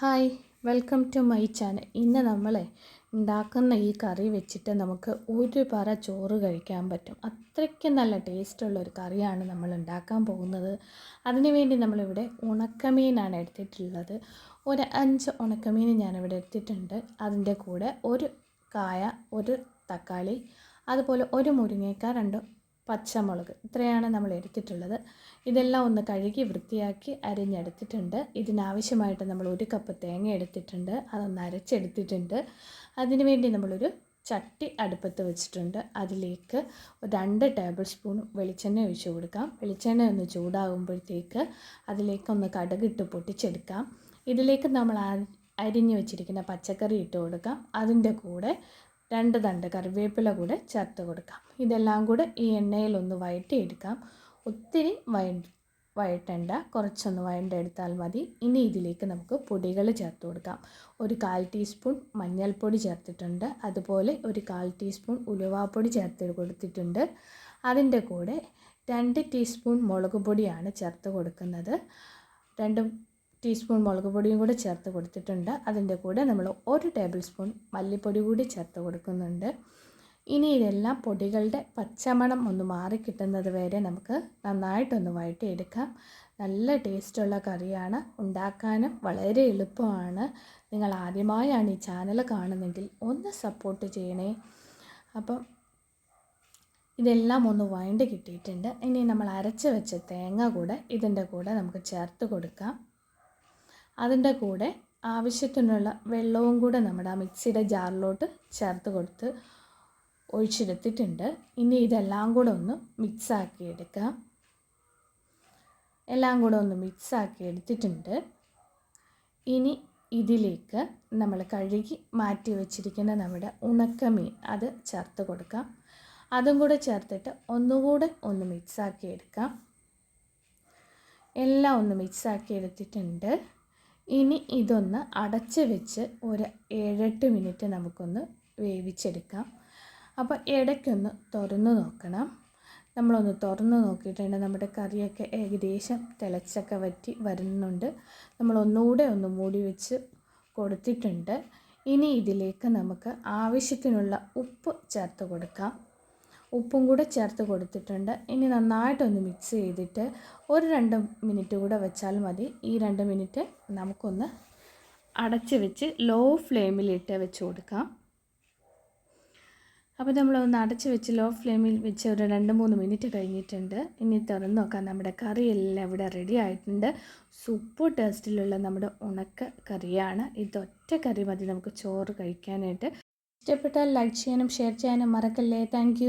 Hi, welcome to my channel. ഇന്ന് നമ്മൾ ഉണ്ടാക്കുന്ന ഈ കറി വെച്ചിട്ട് നമുക്ക് ഒരു പറ ചോറ് കഴിക്കാൻ പറ്റും. അത്രയ്ക്ക് നല്ല ടേസ്റ്റുള്ളൊരു കറിയാണ് നമ്മൾ ഉണ്ടാക്കാൻ പോകുന്നത്. അതിനുവേണ്ടി നമ്മളിവിടെ ഉണക്കമീനാണ് എടുത്തിട്ടുള്ളത്. ഒരു 5 ഉണക്കമീൻ ഞാനിവിടെ എടുത്തിട്ടുണ്ട്. അതിൻ്റെ കൂടെ ഒരു കായ, ഒരു തക്കാളി, അതുപോലെ ഒരു മുരിങ്ങയ്ക്ക, 2 പച്ചമുളക്, ഇത്രയാണ് നമ്മൾ എടുത്തിട്ടുള്ളത്. ഇതെല്ലാം ഒന്ന് കഴുകി വൃത്തിയാക്കി അരിഞ്ഞെടുത്തിട്ടുണ്ട്. ഇതിനാവശ്യമായിട്ട് നമ്മൾ 1 കപ്പ് തേങ്ങ എടുത്തിട്ടുണ്ട്, അതൊന്ന് അരച്ചെടുത്തിട്ടുണ്ട്. അതിനുവേണ്ടി നമ്മളൊരു ചട്ടി അടുപ്പത്ത് വെച്ചിട്ടുണ്ട്. അതിലേക്ക് 2 ടേബിൾ സ്പൂൺ വെളിച്ചെണ്ണ ഒഴിച്ച് കൊടുക്കാം. വെളിച്ചെണ്ണ ഒന്ന് ചൂടാകുമ്പോഴത്തേക്ക് അതിലേക്കൊന്ന് കടുകിട്ട് പൊട്ടിച്ചെടുക്കാം. ഇതിലേക്ക് നമ്മൾ അരിഞ്ഞു വെച്ചിരിക്കുന്ന പച്ചക്കറി ഇട്ട് കൊടുക്കാം. അതിൻ്റെ കൂടെ 2 തണ്ട് കറിവേപ്പില കൂടെ ചേർത്ത് കൊടുക്കാം. ഇതെല്ലാം കൂടെ ഈ എണ്ണയിലൊന്ന് വഴറ്റിയെടുക്കാം. ഒത്തിരി വഴറ്റണ്ട, കുറച്ചൊന്ന് വഴണ്ടെടുത്താൽ മതി. ഇനി ഇതിലേക്ക് നമുക്ക് പൊടികൾ ചേർത്ത് കൊടുക്കാം. ഒരു 1/4 ടീസ്പൂൺ മഞ്ഞൾപ്പൊടി ചേർത്തിട്ടുണ്ട്. അതുപോലെ ഒരു 1/4 ടീസ്പൂൺ ഉലുവാപ്പൊടി ചേർത്ത് കൊടുത്തിട്ടുണ്ട്. അതിൻ്റെ കൂടെ 2 ടീസ്പൂൺ മുളക് പൊടിയാണ് ചേർത്ത് കൊടുക്കുന്നത്. 2 ടീസ്പൂൺ മുളക് പൊടിയും കൂടെ ചേർത്ത് കൊടുത്തിട്ടുണ്ട്. അതിൻ്റെ കൂടെ നമ്മൾ 1 ടേബിൾ സ്പൂൺ മല്ലിപ്പൊടി കൂടി ചേർത്ത് കൊടുക്കുന്നുണ്ട്. ഇനി ഇതെല്ലാം പൊടികളുടെ പച്ചമണം ഒന്ന് മാറിക്കിട്ടുന്നത് വരെ നമുക്ക് നന്നായിട്ടൊന്ന് വഴറ്റിയെടുക്കാം. നല്ല ടേസ്റ്റുള്ള കറിയാണ്, ഉണ്ടാക്കാനും വളരെ എളുപ്പമാണ്. നിങ്ങൾ ആദ്യമായാണ് ഈ ചാനൽ കാണുന്നതെങ്കിൽ ഒന്ന് സപ്പോർട്ട് ചെയ്യണേ. അപ്പം ഇതെല്ലാം ഒന്ന് വഴണ്ടി കിട്ടിയിട്ടുണ്ട്. ഇനി നമ്മൾ അരച്ച് വെച്ച തേങ്ങ കൂടെ ഇതിൻ്റെ കൂടെ നമുക്ക് ചേർത്ത് കൊടുക്കാം. അതിൻ്റെ കൂടെ ആവശ്യത്തിനുള്ള വെള്ളവും കൂടെ നമ്മുടെ ആ മിക്സിയുടെ ജാറിലോട്ട് ചേർത്ത് കൊടുത്ത് ഒഴിച്ചെടുത്തിട്ടുണ്ട്. ഇനി ഇതെല്ലാം കൂടെ ഒന്ന് മിക്സാക്കി എടുക്കാം. എല്ലാം കൂടെ ഒന്ന് മിക്സാക്കി എടുത്തിട്ടുണ്ട്. ഇനി ഇതിലേക്ക് നമ്മൾ കഴുകി മാറ്റി വെച്ചിരിക്കുന്ന നമ്മുടെ ഉണക്കമീൻ അത് ചേർത്ത് കൊടുക്കാം. അതും കൂടെ ചേർത്തിട്ട് ഒന്നുകൂടെ ഒന്ന് മിക്സാക്കി എടുക്കാം. എല്ലാം ഒന്ന് മിക്സാക്കി എടുത്തിട്ടുണ്ട്. ഇനി ഇതൊന്ന് അടച്ച് വെച്ച് ഒരു 7-8 മിനിറ്റ് നമുക്കൊന്ന് വേവിച്ചെടുക്കാം. അപ്പോൾ ഇടയ്ക്കൊന്ന് തുറന്ന് നോക്കണം. നമ്മളൊന്ന് തുറന്ന് നോക്കിയിട്ടുണ്ട്. നമ്മുടെ കറിയൊക്കെ ഏകദേശം തിളച്ചൊക്കെ വറ്റി വരുന്നുണ്ട്. നമ്മളൊന്നുകൂടെ ഒന്ന് മൂടി വെച്ച് കൊടുത്തിട്ടുണ്ട്. ഇനി ഇതിലേക്ക് നമുക്ക് ആവശ്യത്തിനുള്ള ഉപ്പ് ചേർത്ത് കൊടുക്കാം. ഉപ്പും കൂടെ ചേർത്ത് കൊടുത്തിട്ടുണ്ട്. ഇനി നന്നായിട്ടൊന്ന് മിക്സ് ചെയ്തിട്ട് ഒരു 2 മിനിറ്റ് കൂടെ വെച്ചാൽ മതി. ഈ 2 മിനിറ്റ് നമുക്കൊന്ന് അടച്ച് വെച്ച് ലോ ഫ്ലെയിമിലിട്ട് വെച്ച് കൊടുക്കാം. അപ്പോൾ നമ്മളൊന്ന് അടച്ച് വെച്ച് ലോ ഫ്ലെയിമിൽ വെച്ച് ഒരു 2-3 മിനിറ്റ് കഴിഞ്ഞിട്ടുണ്ട്. ഇനി തുറന്ന് നോക്കാം. നമ്മുടെ കറിയെല്ലാം ഇവിടെ റെഡി ആയിട്ടുണ്ട്. സൂപ്പർ ടേസ്റ്റിലുള്ള നമ്മുടെ ഉണക്ക കറിയാണ്. ഇതൊറ്റ കറി മതി നമുക്ക് ചോറ് കഴിക്കാനായിട്ട്. ഇഷ്ടപ്പെട്ടാൽ ലൈക്ക് ചെയ്യാനും ഷെയർ ചെയ്യാനും മറക്കല്ലേ. താങ്ക്